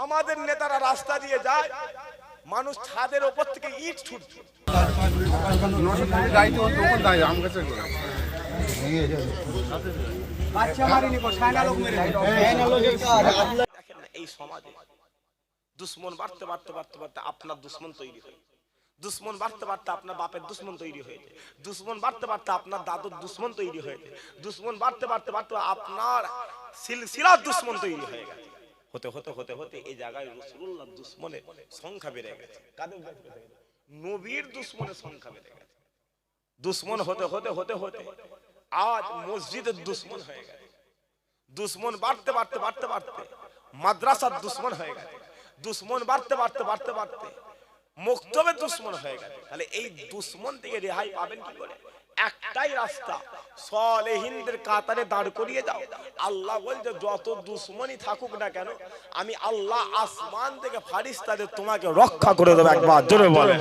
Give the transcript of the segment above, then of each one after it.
আমাদের নেতারা রাস্তা দিয়ে যায়, মানুষ ছাদের ওপর থেকে ইট ছুটছে। এই সমাজে দুশ্মন বাড়তে বাড়তে বাড়তে বাড়তে আপনার দুশ্মন তৈরি হয়, দুশ্মন বাড়তে বাড়তে আপনার বাপের দুশ্মন তৈরি হয়েছে, দুশ্মন বাড়তে বাড়তে আপনার দাদুর দুশ্মন তৈরি হয়েছে, দুশ্মন বাড়তে বাড়তে বাড়তে আপনার সিলসিলার দুশ্মন তৈরি হয়ে গেছে। হতে হতে হতে হতে এই জায়গায় রাসূলুল্লাহর দুশ্মনের সংখ্যা বেড়ে গেছে। কাদের নবীর দুশ্মনের সংখ্যা বেড়ে গেছে। দুশ্মন হতে হতে হতে হতে আজ মসজিদের দুশ্মন হয়ে গেছে। দুশ্মন বাড়তে বাড়তে বাড়তে বাড়তে মাদ্রাসার দুশ্মন হয়ে গেছে। দুশ্মন বাড়তে বাড়তে বাড়তে বাড়তে মক্তবের দুশ্মন হয়ে গেছে। তাহলে এই দুশ্মন থেকে রেহাই পাবেন কি করে? একটাই রাস্তা, সালেহিনদের কাতারে দাঁড় করিয়ে যাও। আল্লাহ বলছে যত দুশ্মনই থাকুক না কেন, আমি আল্লাহ আসমান থেকে ফারিস্তাদের তোমাকে রক্ষা করে দেব। একবার জোরে বলেন,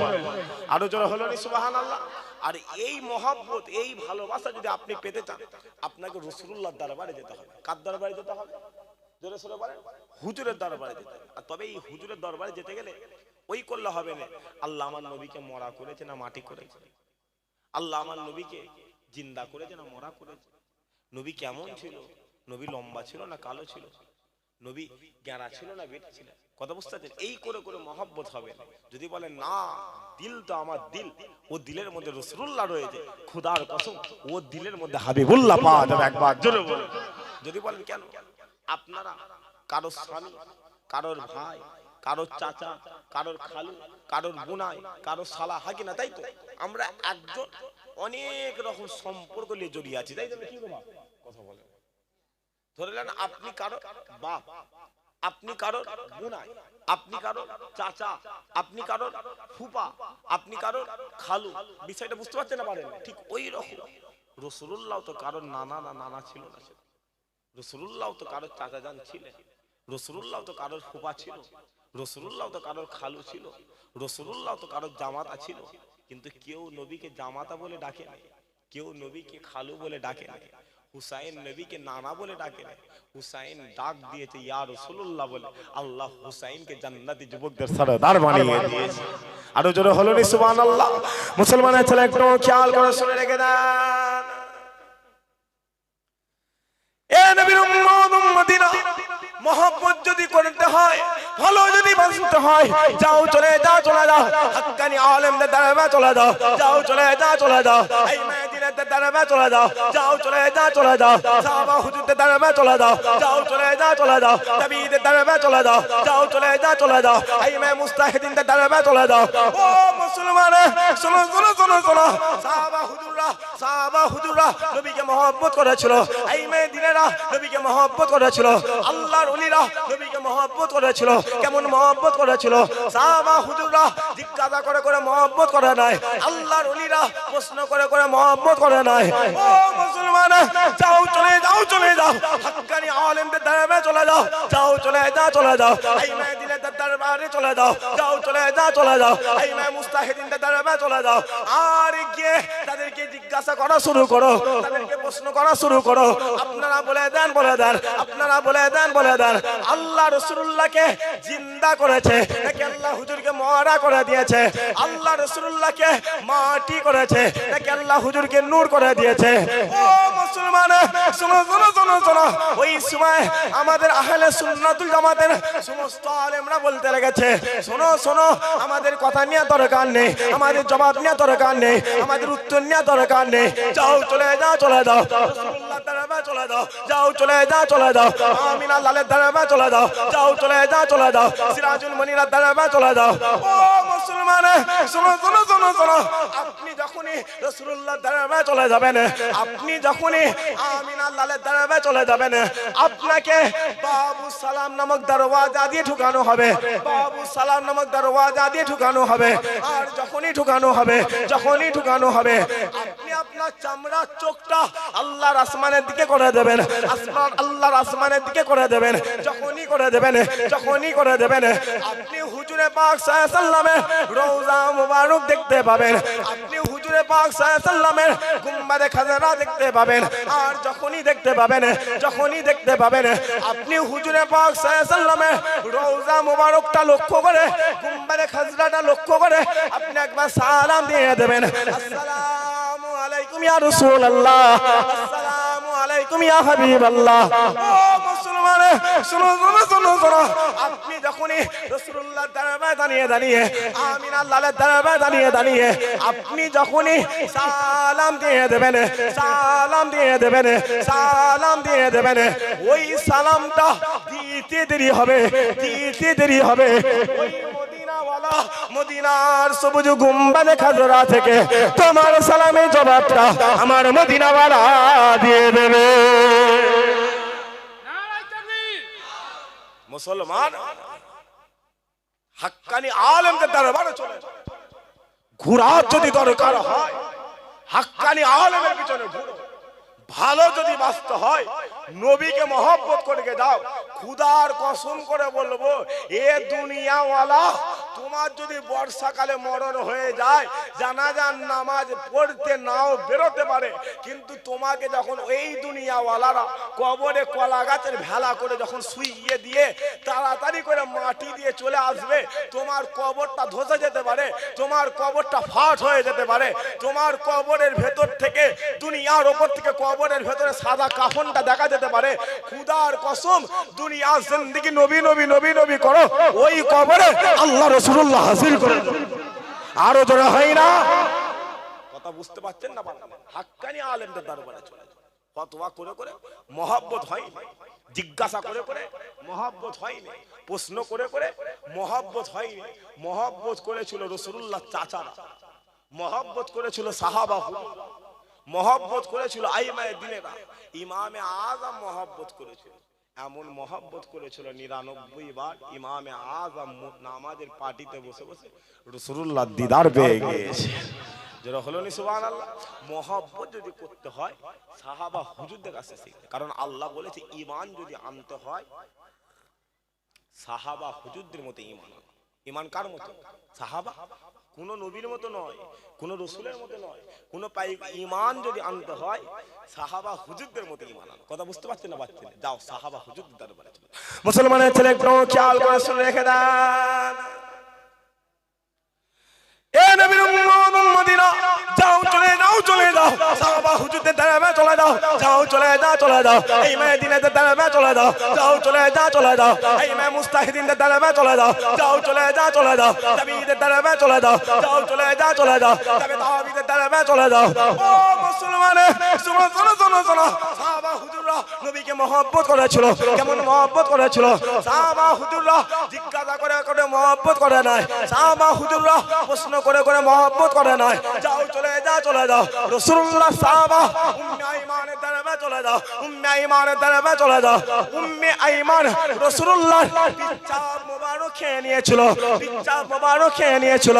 আরো জোরে হলো নি সুবহানাল্লাহ। আর এই মহব্বত, এই ভালোবাসা যদি আপনি পেতে চান, আপনাকে রাসূলুল্লাহর দরবারে যেতে হবে। কার দরবারে যেতে হবে? জোরে সরে বলেন, হুজুরের দরবারে যেতে হবে। আর তবে এই হুজুরের দরবারে যেতে গেলে ওই করলে হবে না, আল্লাহ আমার নবীকে মরা করেছে না মাটি করেছে, আল্লাহ আমার নবীকে জিন্দা করেছে না মরা করেছে, নবী কেমন ছিল, নবী লম্বা ছিল না কালো ছিল, নবী গ্যারা ছিল না বেটে ছিল, কথা বুঝতে পারছেন? এই করে করে মহব্বত হবে না। যদি বলেন না, দিল তো আমার দিল, ও দিলের মধ্যে রাসূলুল্লাহ রয়েছে, খোদার কসম ও দিলের মধ্যে হাবিবুল্লাহ পাওয়া যাবে। একবার জোরে বলুন। যদি বলেন কেন, আপনারা কারোর স্বামী, কারোর ভাই, কারোর চাচা, কারোর খালু, কারোর বোনাই, কারোর শালা, হাকি না? তাই তো আমরা একজন অনেক রকম সম্পর্ক নিয়ে জড়িয়ে আছি, তাই তো? কি গো বাপ, কথা বলে ধরে নেন আপনি কারো বাপ, আপনি কারোর বোনাই, আপনি কারোর চাচা, আপনি কারোর ফুপা, আপনি কারোর খালু। বিষয়টা বুঝতে পারছেন না? পারেন? ঠিক ওই রকম রাসূলুল্লাহ তো কারোর নানা না নানা ছিল না, রাসূলুল্লাহ তো কারোর চাচা জান ছিলেন, রাসূলুল্লাহ তো কারোর ফুপা ছিল, রাসূলুল্লাহ তো কারোর খালু ছিল, রাসূলুল্লাহ তো কারোর জামাতা ছিল। কিন্তু কেউ নবীকে জামাতা বলে ডাকে না, কেউ নবীকে খালু বলে ডাকে না, হুসাইন নবীকে নানা বলে ডাকে না। হুসাইন ডাক দিয়েছে ইয়া রাসূলুল্লাহ বলে, আল্লাহ হুসাইনকে জান্নাতি যুবকদের সরদার বানিয়ে দিয়েছে। আরো জোরে হলো নি সুবহানাল্লাহ। মুসলমানের ছেলে একটু খেয়াল করে শুনে রেখে দেন, এ নবীর উম্মত উম্মতিরা, মহব্বত যদি করতে হয়, ভালো যদি বাঁচতে হয়, যাও চলে যাও, চলে যাও হাক্কানি আলেমদের দরবারে চলে যাও, যাও চলে যাও, চলে যাও এই মেদিনাতের দরবারে চলে যাও, যাও চলে যাও, চলে যাও সাহাবা হুজুরদের দরবারে চলে যাও, যাও চলে যাও, চলে যাও নবীদের দরবারে চলে যাও, যাও চলে যাও, চলে যাও এই মুস্তাহিদিনদের দরবারে চলে যাও। ও মুসলমান, শোনো শোনো শোনো শোনো, সাহাবা হুজুররা নবীকে মহব্বত করেছিল, এই মেদিনারা নবীকে মহব্বত করেছিল, আল্লাহর ওলিরা নবীকে মহব্বত করেছিল। কেমন মহব্বত করেছিল? সাহাবা হুজুররা জিজ্ঞাসা করে করে মহব্বত করে নাই, আল্লাহর ওলিরা প্রশ্ন করে করে মহব্বত করে নাই। ও মুসলমান, যাও চলে যাও, চলে যাও হাক্কানি আলেমদের দরবারে চলে যাও, যাও চলে যাও, চলে যাও এই মেদিনাতের দরবারে চলে যাও, যাও চলে যাও, চলে যাও এই মুস্তাহিদিনদের দরবারে চলে যাও। আর গিয়ে তাদেরকে জিজ্ঞাসা করা শুরু করো, তাদেরকে প্রশ্ন করা শুরু করো, আপনারা বলে দেন, বলে দেন, আপনারা বলে দেন, বলে দেন আল্লাহ রাসূলুল্লাহকে জিন্দা করেছে নাকি আল্লাহ হুজুরকে মরা করে দিয়েছে? আল্লাহ রাসূলুল্লাহকে মাটি করেছে নাকি আল্লাহ হুজুরকে নূর করে দিয়েছে? ও মুসলমান, শোনো শোনো শোনো শোনো, ওই সময় আমাদের আহলে সুন্নাতুল জামাতের সমস্ত আলেমরা বলতে লেগেছে, শোনো শোনো, আমাদের কথা নিয়ে দরকার নেই, আমাদের জবাব নিয়ে দরকার নেই, আমাদের উত্তর নিয়ে দরকার নেই, যাও চলে যাও, চলে যাও রাসূলুল্লাহর দরবারে চলে যাও, যাও চলে যাও, চলে যাও আমিনা লালের দরবারে চলে যাও, যাও চলে যাও, চলে যাও সিরাজুল মনিরের দরবারে চলে যাও। ও মুসলমান, শোনো শোনো শোনো শোনো, আপনি যখনই রাসূলুল্লাহর দরবারে চলে যাবেন, আপনি যখনই আমিনা লালের দরবারে চলে যাবেন, আপনাকে বাবু সালাম নামক দরওয়াজা দিয়ে ঢুকানো হবে, বাবু সালাম নামক দরওয়াজা দিয়ে ঢুকানো হবে। আর যখনই ঢুকানো হবে, যখনই ঢুকানো হবে, আপনি আপনার চামড়ার চোখটা আল্লাহর আসমানের দিকে করে দেবেন, আসমান আল্লাহর আসমানের দিকে করে দেবেন। যখনই করে দেবেন, যখনই করে দেবেন, আপনি হুজুরে পাক সাল্লাল্লাহু আলাইহি ওয়াসাল্লামের রওজা মুবারক দেখতে পাবেন, আপনি হুজুরে হুজুরে পাক সাল্লাল্লাহু আলাইহি সাল্লামের গুম্বাদে খাজরা দেখতে পাবেন। আর যখনই দেখতে পাবেন আপনি হুজুরে পাক সাল্লাল্লাহু আলাইহি সাল্লামের রওজা মোবারকটা লক্ষ্য করে, গুম্বাদে খাজরাটা লক্ষ্য করে আপনি একবার সালাম দিয়ে দেবেন, আসসালামু আলাইকুম ইয়া রাসূলুল্লাহ, আসসালামু আলাইকুম ইয়া হাবিবাল্লাহ। ও মুসলমান, শুনো শুনো শুনো শুনো, আপনি যখনই রাসূলুল্লাহর দরবারে দাঁড়িয়ে আমিন আল্লাহর দরবারে দাঁড়িয়ে আপনি যখনই সালাম দিয়ে দেবেন ওই সালামটা দিতে দেরি হবে ওই মদিনার সবুজ গুম্বাদে খাজরা থেকে তোমার সালামের জবাবটা আমার মদিনাওয়ালা দিয়ে দেবে। মুসলমান হাক্কানি আলেমদের দরবারে চলে ঘোরার যদি দরকার হয় হাক্কানি আলেমের পিছনে ঘুরো। ভালো যদি বাঁচতে হয় নবীকে মহব্বত করে দাও। খুদার কসম করে বলবো, এ দুনিয়াওয়ালা তোমার যদি বর্ষাকালে মরণ হয়ে যায়, জানাজার নামাজ পড়তে নাও বেরোতে পারে, কিন্তু তোমাকে যখন এই দুনিয়াওয়ালারা কবরে কলা গাছের ভেলা করে যখন শুইয়ে দিয়ে তাড়াতাড়ি করে মাটি দিয়ে চলে আসবে, তোমার কবরটা ধসে যেতে পারে, তোমার কবরটা ফাট হয়ে যেতে পারে, তোমার কবরের ভেতর থেকে দুনিয়ার ওপর থেকে কবরের ভেতরে সাদা কাফনটা দেখা যেতে পারে। খুদার কসম, দুনিয়া জিন্দেগি নবী নবী নবী নবী করো, ওই কবরে আল্লাহ রাসূলুল্লাহ হাজির করে আরো জোরে হয় না? কথা বুঝতে পারছেন না? হাক্কানি আলেমদের দরবারে চলে ফতোয়া করে মহব্বত হয়নি, জিজ্ঞাসা করে মহব্বত হয়নি, প্রশ্ন করে মহব্বত হয়নি। মহব্বত করেছিল রাসূলুল্লাহ চাচারা, মহব্বত করেছিল সাহাবা, মহব্বত করেছিল আইমায়ে দ্বীনেরা, ইমামে আযম মহব্বত করেছিল। এমন মহব্বত করেছিল ৯৯ বার ইমামে আযম নামাজের পার্টিতে বসে রাসূলুল্লাহ দিদার পেয়ে গিয়েছে। যেটা হলো নি সুবহানাল্লাহ। মহব্বত যদি করতে হয় সাহাবা হুজুরদের কাছে শিখতে, কারণ আল্লাহ বলেছে ঈমান যদি আনতে হয় সাহাবা হুজুরদের মতো ঈমান। ঈমান কার মতো? সাহাবা। কোন নবীর মতো নয়, কোন রাসূলের মতো নয়, কোন ঈমান যদি আনতে হয় সাহাবা হুজুরদের মতো ঈমান আনো। কথা বুঝতে পারছেন না? পারছেন? যাও সাহাবা হুজুরদের দরবারে চলো। মুসলমানের ছেলে একটু খেয়াল করে শুনে রেখে দেন, এ নবীর উম্মত মদিনা, যাও চলে যাও সাহাবা হুজুরদের দরবারে চলে যাও, যাও চলে যাও এই মদিনাতে দরবারে চলে যাও, যাও চলে যাও এই মুস্তাহিদিনদের দরবারে চলে যাও, যাও চলে যাও তাবিঈদের দরবারে চলে যাও, যাও চলে যাও তাবিঈদের দরবারে চলে যাও। ও মুসলমান, শোনো সাহাবা হুজুররা নবীকে মহব্বত করেছিল। কেমন মহব্বত করেছিল? সাহাবা হুজুররা জিজ্ঞাসা করে মহব্বত করে নাই, সাহাবা হুজুররা প্রশ্ন করে মহব্বত করে নাই। যাও চলে যাও রাসূলুল্লাহ সাহাবা উম্মে আইমানের দরবারে চলে যাও, উম্মে আইমানের দরবারে চলে যাও। উম্মে আইমান রাসূলুল্লাহ পিচ্চাব মোবারক খেয়ে নিয়েছিল।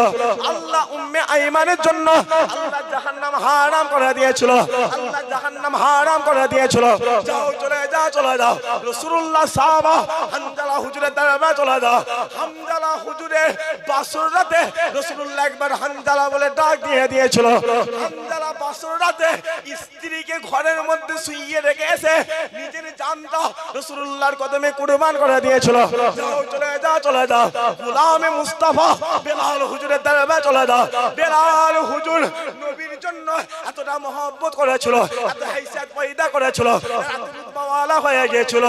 আল্লাহ উম্মে আইমানের জন্য আল্লাহ জাহান্নাম হারাম করে দিয়েছিল। যাও চলে যাও রাসূলুল্লাহ সাহাবা হানজালা হুজুরের দরবারে চলে যাও। হানজালা হুজুরের বাসর রাতে রাসূলুল্লাহ একবার হানজালা বলে ডাক দিয়েছিল। হানজালা বাসর রাতে স্ত্রীকে ঘরের মধ্যে শুইয়ে রেখে এসে নিজের জানটা রাসূলুল্লাহর কদমে কুরবান করে দিয়েছিল। যাও চলে যাও গোলামে মুস্তাফা বেলাল হুজুরের দরবারে চলে যাও। বেলাল হুজুর নবীর জন্য এতটা মহব্বত করেছিল, এত হাইসিয়ত পয়দা করেছিল, এত রুতবাওয়ালা হয়ে গিয়েছিল,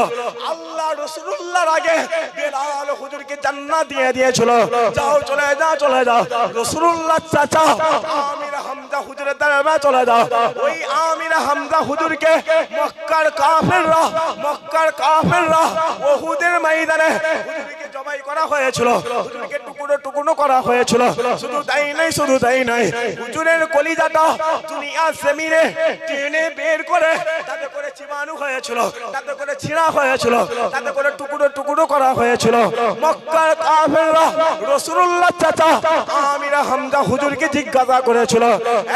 আল্লাহ রাসূলুল্লাহর আগে বেলাল হুজুরকে জান্নাত দিয়ে দিয়েছিল। যাও চলে যাও রাসূলুল্লাহ চাচা আমির হামজা হুজুরের দরবারে চলে যাও। ওই আমির হামজা হুজুরকে মক্কার কাফেররা উহুদের ময়দানে হুজুরকে জবাই করা হয়েছিল, হুজুরকে টুকরো করা হয়েছিল। শুধু তাই নাই হুজুরের কলিজাটা দুনিয়া জমিনে টেনে বের করে তাতে করে চিবানো হয়েছিল, তাতে করে ছিঁড়া হয়েছিল, তাতে করে টুকরো করা হয়েছিল। মক্কার কাফেররা রাসূলুল্লাহ চাচা আমির হামজা হুজুরকে জিজ্ঞাসা করেছিল,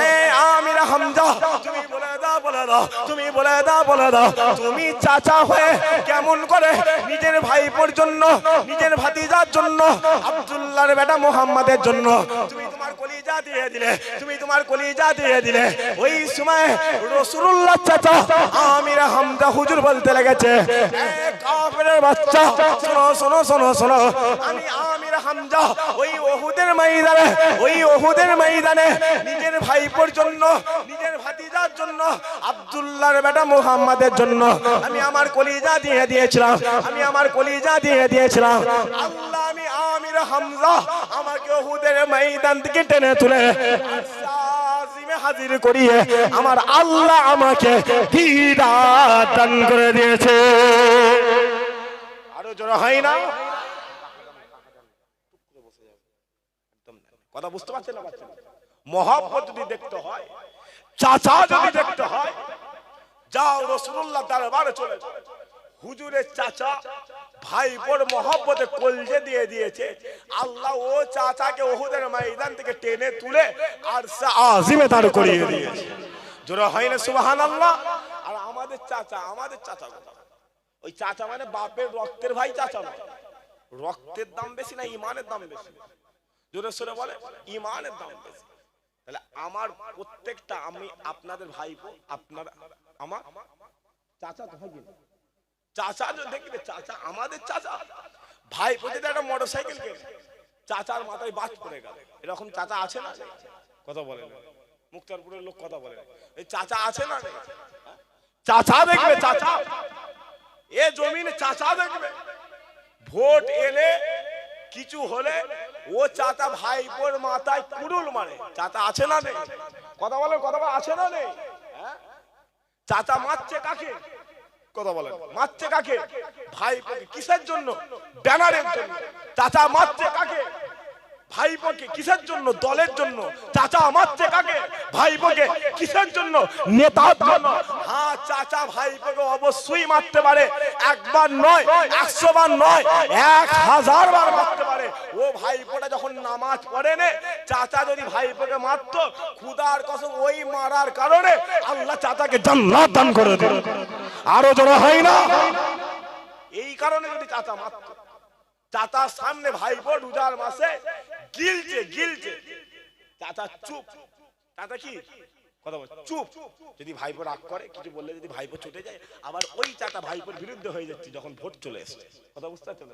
এই আমির হামজা তুমি বলে দাও তুমি চাচা হয়ে কেমন করে নিজের ভাইপোর জন্য, নিজের ভাতিজার জন্য, আব্দুল্লাহর বেটা মুহাম্মাদের জন্য তুমি তোমার কলিজা দিয়ে দিলে, তুমি তোমার কলিজা দিয়ে দিলে। ওই সময় রাসূলুল্লাহ চাচা আমির হামজা হুজুর বলতে লেগেছে, এ কাফেরের বাচ্চা, শোনো শোনো শোনো শোনো, আমি আমির হামজা ওই উহুদের ময়দানে নিজের ভাইপোর জন্য, নিজের ভাতিজার জন্য, আব্দুল্লাহর বেটা মুহাম্মাদের জন্য আমি আমার কলিজা দিয়ে দিয়েছিলাম, আমি আমার কলিজা দিয়ে দিয়েছিলাম। আল্লাহ আমি আমির হামজা আমাকে উহুদের ময়দান থেকে টেনে তুলে আজিমে হাজির করিয়ে আমার আল্লাহ আমাকে হিদায়াত দান করে দিয়েছে। আরো জোরে হয় না? কথা বুঝতে পারছেন না? মহব্বত যদি দেখতে হয়, চাচা যদি দেখতে হয়, যাও রাসূলুল্লাহ দরবারে চলে যাও। হুজুরের চাচা ভাইপোর মহব্বতে কলজে দিয়ে দিয়েছে, আল্লাহ ও চাচাকে উহুদের ময়দান থেকে টেনে তুলে আরশে আজিমে দাঁড় করিয়ে দিয়েছে। জোরে হয় না সুবহানাল্লাহ? আর আমাদের চাচা ওই চাচা মানে বাপের রক্তের ভাই চাচা না। রক্তের দাম বেশি না ইমানের দাম বেশি? জোরে সোরে বলে ইমানের দাম বেশি। তাহলে আমার প্রত্যেকটা, আমি আপনাদের ভাইপো, আপনার আমার চাচা তো হয় না? চাচা দেখবে, চাচা আমাদের চাচা। ভাইপো যদি একটা মোটরসাইকেল কেনে, চাচার মাথায় বাজ পড়ে গেল, এরকম চাচা আছে না? কথা বলে না মুক্তারপুরের লোক, কথা বলে এই চাচা আছে না? চাচা দেখবে, চাচা এ জমিনে চাচা দেখবে। ভোট এলে কিছু হলে ও চাচা ভাইপোর মাথায় কুড়ুল মারে। চাচা আছে না নেই? কথা বলেন, কথা বলে আছে না নেই? চাচা মারছে কাকে? কথা বলেন, মারছে কাকে? ভাইপোকে। কিসের জন্য? ব্যানারের জন্য। চাচা মারছে কাকে? ভাইপোকে। কিসের জন্য? দলের জন্য। চাচা মারছে কাকে? ভাইপোকে। কিসের জন্য? নেতার জন্য। হ্যাঁ, চাচা ভাইপোকে অবশ্যই মারতে পারে, একবার নয়, 100 বার নয়, 1000 বার মারতে পারে। ও ভাইপোটা যখন নামাজ পড়ে নে, চাচা যদি ভাইপোকে মারতো, খুদার কসম ওই মারার কারণে আল্লাহ চাচাকে জান্নাত দান করে দেন। আরো জোরে হয় না? এই কারণে যদি চাচা মারতো, চাচার সামনে ভাইপো রোজার মাসে গিলছে, চাচা চুপ। চাচা কি কথা বল? চুপ। যদি ভাইপো রাগ করে, কিছু বললে যদি ভাইপো ছুটে যায়, আবার ওই চাচা ভাইপোর বিরুদ্ধে হয়ে যাচ্ছে যখন ভোট চলে এসছে। কথা বুঝতে পারছেন?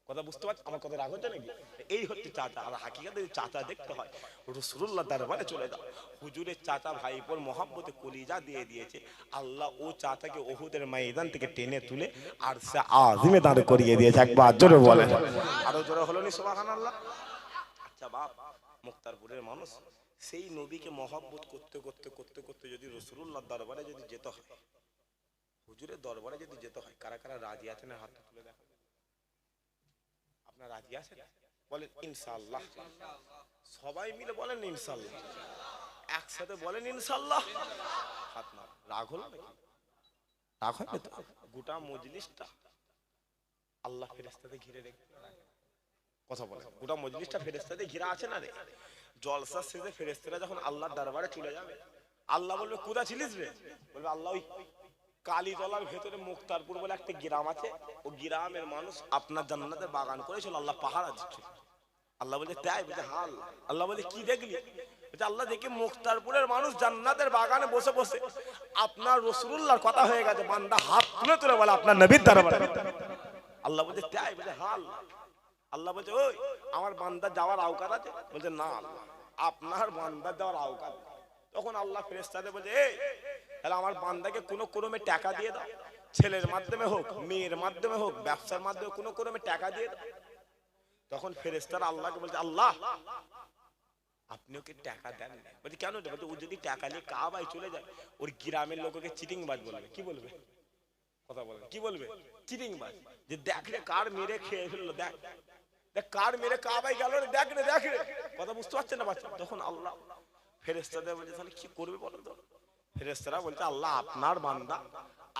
কথা বুঝতে পারছেন? আমার কথা রাগ হচ্ছে নাকি? এই হচ্ছে চাচা। আর হাকিকাতে চাচা দেখতে হয়, রাসূলুল্লাহ দরবারে চলে যাও। হুজুরের চাচা ভাইপোর মহব্বতে কলিজা দিয়ে দিয়েছে, আল্লাহ ও চাচাকে উহুদের ময়দান থেকে টেনে তুলে আরশে আজিমে দাঁড় করিয়ে দিয়েছে। একবার জোরে বলে, আরো জোরে হলো নি সুবহানাল্লাহ? আচ্ছা বাপ, মুক্তারপুরের মানুষ সেই নবীকে মহব্বত করতে করতে করতে করতে যদি রাসূলুল্লাহ দরবারে যদি যেতে হয়, হুজুরের দরবারে যদি যেতে হয়, কারা কারা রাজি আছেন হাত তুলে দেখেন। আপনারা রাজি আছেন? বলেন ইনশাআল্লাহ। সবাই মিলে বলেন ইনশাআল্লাহ। একসাথে বলেন ইনশাআল্লাহ। হাত না রাগ হলো নাকি? রাগ হয় না তো? গোটা মজলিসটা আল্লাহ ফেরেশতাতে ঘিরে রেখে, কথা বলে, গোটা মজলিসটা ফেরেশতাতে ঘিরা আছে না রে? জলসা শেষে ফেরেশতারা যখন আল্লাহর দরবারে চলে যাবে, আল্লাহ বলবে কোথা ছিলিস রে? বলবে আল্লাহ ওই কালীতলার ভেতরে মুক্তারপুর বলে একটা গ্রাম আছে, ও গ্রামের মানুষ আপনার জান্নাতের বাগান করেছিল, আল্লাহ পাহারা দিচ্ছে। আল্লাহ বলছে তাই? বলছে হ্যাঁ। আল্লাহ বলছে কি দেখলি? বলছে আল্লাহ দেখি মুক্তারপুরের মানুষ জান্নাতের বাগানে বসে বসে আপনার রাসূলুল্লাহর কথা হয়ে গেছে, বান্দা হাত তুলে তুলে বলে আপনার নবীর দরবারে। আল্লাহ বলছে তাই? বলছে হ্যাঁ। আল্লাহ বলছে ওই আমার বান্দা যাওয়ার আওকাত আছে? বলছে না আপনার বান্দা যাওয়ার আওকাত। তখন আল্লাহ ফেরেশতাদের বলছে এই তাহলে আমার বান্দাকে কোনো ক্রমে টাকা দিয়ে দাও, ছেলের মাধ্যমে হোক, মেয়ের মাধ্যমে হোক, ব্যবসার মাধ্যমে কোনো ক্রমে টাকা দিয়ে দাও। তখন ফেরেশতারা আল্লাহকে বলছে আল্লাহ আপনি ওকে টাকা দেন না। বলছে কেন? বলছে ও যদি টাকা নিয়ে কাবায় চলে যায়, ওর গ্রামের লোককে চিটিংবাজ বলবে। কি বলবে? কথা বলবে কি বলবে? চিটিংবাজ। যে দেখ রে কার মেরে খেয়ে ফেললো, দেখ দেখ কার মেরে কাবায় গেল রে, দেখ রে দেখ রে। কথা বুঝতে পারছেন না বাচ্চা? তখন আল্লাহ ফেরেশতাদের বলছে তাহলে কি করবে বলেন তো? ফেরেশতারা বলছে আল্লাহ আপনার বান্দা,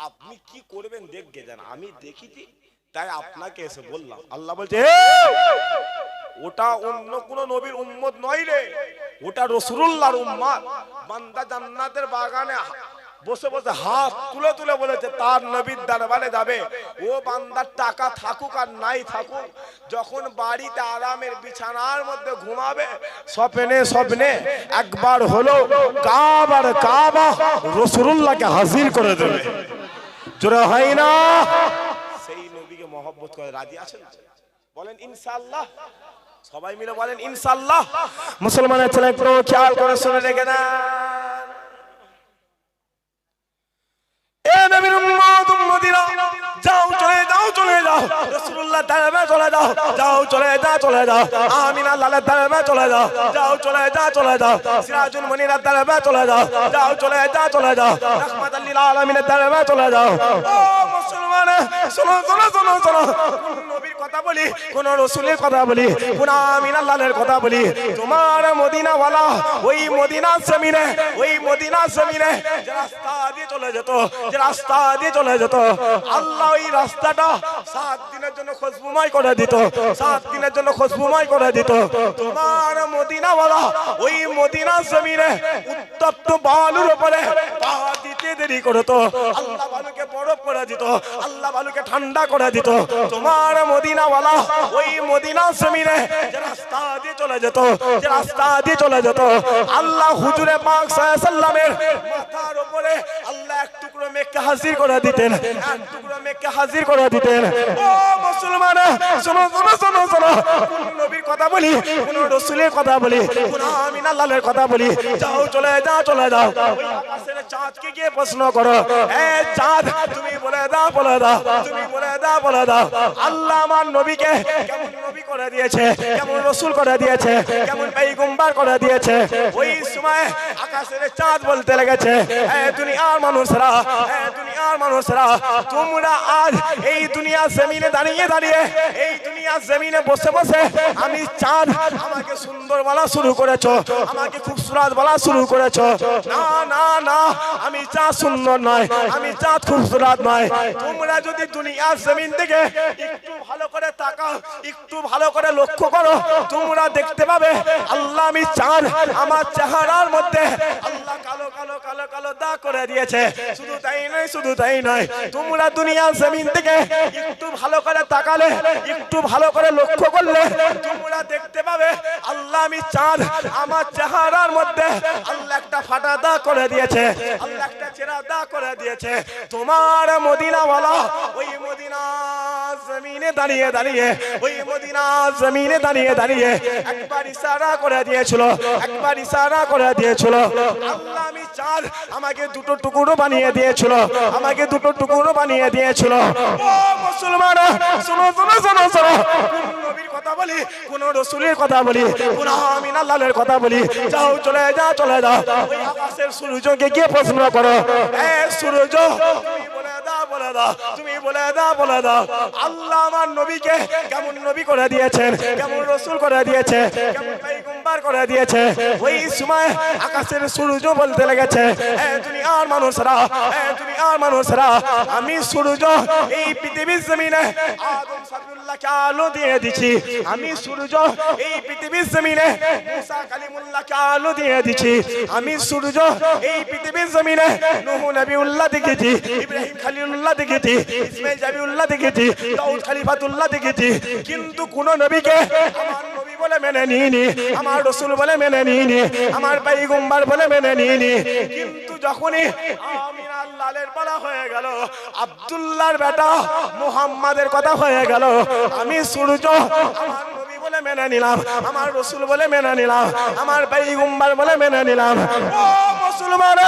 আপনি কি করবেন দেখে যান, আমি দেখিছি তাই আপনাকে এসে বললাম। আল্লাহ বলছে ওটা অন্য কোন নবীর উম্মত নয় রে, ওটা রাসূলুল্লাহর উম্মত। বান্দা জান্নাতের বাগানে বসে বসে হাত তুলে তুলে বলেছে তার নবীর দরবারে যাবে। ও বান্দার টাকা থাকুক আর নাই থাকুক, যখন বাড়িতে আরামের বিছানার মধ্যে ঘুমাবে, স্বপ্নে স্বপ্নে একবার হলো কাবার কাবা রাসূলুল্লাহকে হাজির করে দেবে। জোরে হয় না? সেই নবীকে মহব্বত করে রাজি আছেন? বলেন ইনশাআল্লাহ। সবাই মিলে বলেন ইনশাআল্লাহ। মুসলমানের ছেলে একটু খেয়াল করে শুনে রেখে না, যাও চলে যাও চলে যাও রাসূলুল্লাহ দরবারে চলে যাও, যাও চলে যাও চলে যাও আমিনা লালের দরবারে চলে যাও, যাও চলে যাও চলে যাও সিরাজুল মুনিরের দরবারে চলে যাও, যাও চলে যাও চলে যাও রাহমাতুল লিল আলামিনের দরবারে চলে যাও। ও মুসলমান, শোনো শোনো শোনো শোনো, কোন নবীর কথা বলি, কোন রাসূলের কথা বলি, কোন আমিনা লালের কথা বলি? তোমার মদিনা ওয়ালা ওই মদিনা জমিনে, ওই মদিনা জমিনে যে রাস্তা দিয়ে চলে যেত, যে রাস্তা দিয়ে চলে যেত, আল্লাহ ওই রাস্তাটা 7 দিনের জন্য খুশবুময় করে দিত, 7 দিনের জন্য খুশবুময় করে দিত। তোমার মদিনা ওয়ালা ওই মদিনা জমিনে উত্তপ্ত বালুর উপরে পা দিতে দেরি করতো, আল্লাহ বালুকে বরফ করে দিত, আল্লাহ বালুকে ঠান্ডা করে দিত। তোমার মদিনা ওয়ালা ওই মদিনা জমিনে যে রাস্তা দিয়ে চলে যেত, যে রাস্তা দিয়ে চলে যেত, আল্লাহ হুজুরে পাক সাল্লাল্লাহু আলাইহি সাল্লামের মাথার উপরে আল্লাহ এক টুকরো মেঘকে হাজির করে দিতেন, এক টুকরো মেঘকে হাজির করে দিতেন। ও মুসলমান, শোনো শোনো শোনো শোনো, কোন নবীর কথা বলি, কোন রাসূলের কথা বলি, কোন আমিনা লালের কথা বলি? যাও চলে যাও চলে যাও ওই আকাশের চাঁদকে গিয়ে প্রশ্ন করো, এ চাঁদ তুমি বলে দাও বলে দাও, তুমি বলে দাও বলে দাও, আল্লাহ আমার নবীকে কেমন নবী করে দিয়েছে, কেমন রাসূল করে দিয়েছে, কেমন পয়গম্বর করে দিয়েছে? ওই সময় আকাশের চাঁদ বলতে লেগেছে, এ দুনিয়ার মানুষরা, এ দুনিয়ার মানুষরা, তোমরা আজ এই দুনিয়া জমিনে দাঁড়িয়ে দাঁড়িয়ে, এই দুনিয়া জমিনে বসে বসে আমি চাঁদ আমাকে সুন্দর বলা শুরু করেছো, আমাকে খুবসুরত বলা শুরু করেছো। না না না, আমি চাঁদ সুন্দর নয়, আমি চাঁদ খুবসুরত নয়। তোমরা যদি দুনিয়ার জমিন থেকে একটু ভালো করে তাকাও, একটু ভালো করে লক্ষ্য করো, তোমরা দেখতে পাবে আল্লাহ আমি চাঁদ আমার চেহারার মধ্যে আল্লাহ কালো কালো কালো কালো দাগ করে দিয়েছে। শুধু তাই নয়, শুধু তাই নয়, তোমরা দুনিয়ার জমিন থেকে একটু ভালো করে তাকালে, একটু ভালো করে লক্ষ্য করলে তোমরা দেখতে পাবে আল্লাহ আমি চাঁদ আমার চেহারার মধ্যে আল্লাহ একটা ফাটা দাগ করে দিয়েছে, আল্লাহ একটা চেরা দাগ করে দিয়েছে। তোমার মদিনা ওয়ালা ওই মদিনা জমিনে দাঁড়িয়ে দাঁড়িয়ে, ওই মদিনা জমিনে দাঁড়িয়ে দাঁড়িয়ে একবার ইশারা করে দিয়েছিল, একবার ইশারা করে দিয়েছিল। আল্লাহ আমি চাঁদ আমাকে দুটো টুকরো বানিয়ে দিয়েছিল, আমাকে দুটো টুকরো বানিয়ে দিয়েছিল। ও মুসলমান, শোনো শোনো শোনো শোনো, কোন নবীর কথা বলি, কোন রাসূলের কথা বলি, কোন আমিনা লালের কথা বলি? যাও চলে যাও চলে যাও ওই আকাশের সূর্যকে গিয়ে প্রশ্ন করো, এ সূর্য তুমি বলে দাও বলে দাও, তুমি বলে দাও বলে দাও, আল্লাহ আমার নবীকে কেমন নবী করে দিয়েছেন, কেমন রাসূল করে দিয়েছে, কেমন পয়গম্বর করে দিয়েছে? ওই সময় আকাশের সূর্য বলতে লেগেছে, এ দুনিয়ার মানুষরা, এ দুনিয়ার মানুষরা, আমি সূর্য এই পৃথিবীর জমিনে আদম সাবিউল্লাহকে আলো দিয়ে দিছি, আমি সূর্য এই পৃথিবীর জমিনে মুসা কালিমুল্লাহকে আলো দিয়ে দিছি, আমি সূর্য এই পৃথিবীর জমিনে নূহ নবিউল্লাহ দেখেছি, ইব্রাহিম খলিলুল্লাহ দেখেছি, ইসমাঈল জাবিউল্লাহ দেখেছি, দাউদ খলিফাতুল্লাহ দেখেছি, কিন্তু কোন নবীকে আমার নবী বলে মেনে নিইনি, আমার রাসূল বলে মেনে নিইনি, আমার পয়গম্বর বলে মেনে নিইনি। কিন্তু যখনই আমিনা লালের বলা হয়ে গেল, আব্দুল্লাহর বেটা মুহাম্মাদের কথা হয়ে গেল, আমি সূর্য আমার নবী বলে মেনে নিলাম, আমার রাসূল বলে মেনে নিলাম, আমার পয়গম্বর বলে মেনে নিলাম। ও মুসলমান,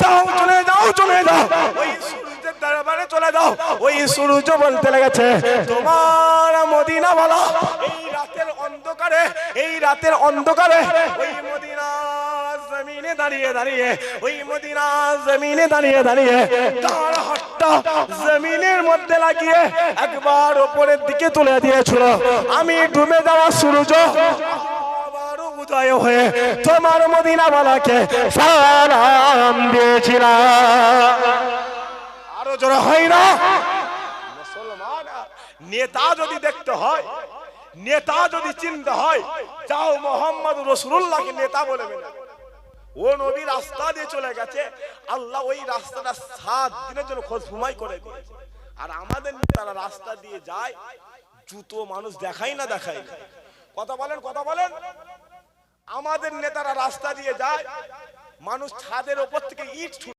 যাও চলে যাও চলে যাও ওই সূর্যের দরবারে চলে যাও। ওই সূর্য বলতে লেগেছে, তোমার মদিনা ওয়ালা এই রাতের অন্ধকারে, এই রাতের অন্ধকারে ওই মদিনা জমিনে দাঁড়িয়ে দাঁড়িয়ে, ওই মদিনা জমিনে দাঁড়িয়ে দাঁড়িয়ে তার হাতটা জমিনের মধ্যে লাগিয়ে একবার উপরের দিকে তুলে দিয়েছিল। আমি ডুবে যাওয়া সূর্য আবার উদয় হয়ে তোমার মদিনা ওয়ালাকে সালাম দিয়েছিলাম। আরো জোরে হয় না? মুসলমান, নেতা যদি দেখতে হয়, নেতা যদি চিনতে হয়, যাও মোহাম্মদ রাসূলুল্লাহকে নেতা বলে মেনে। ও নবী রাস্তা দিয়ে চলে গেছে, আল্লাহ ওই রাস্তাটা 7 দিনের জন্য খোঁজ ঘুমাই করে দিয়েছে। আর আমাদের তারা রাস্তা দিয়ে যায়, জুতো মানুষ দেখাই না দেখাই না। কথা বলেন, কথা বলেন। আমাদের নেতারা রাস্তা দিয়ে যায়, মানুষ ছাদের উপর থেকে ইট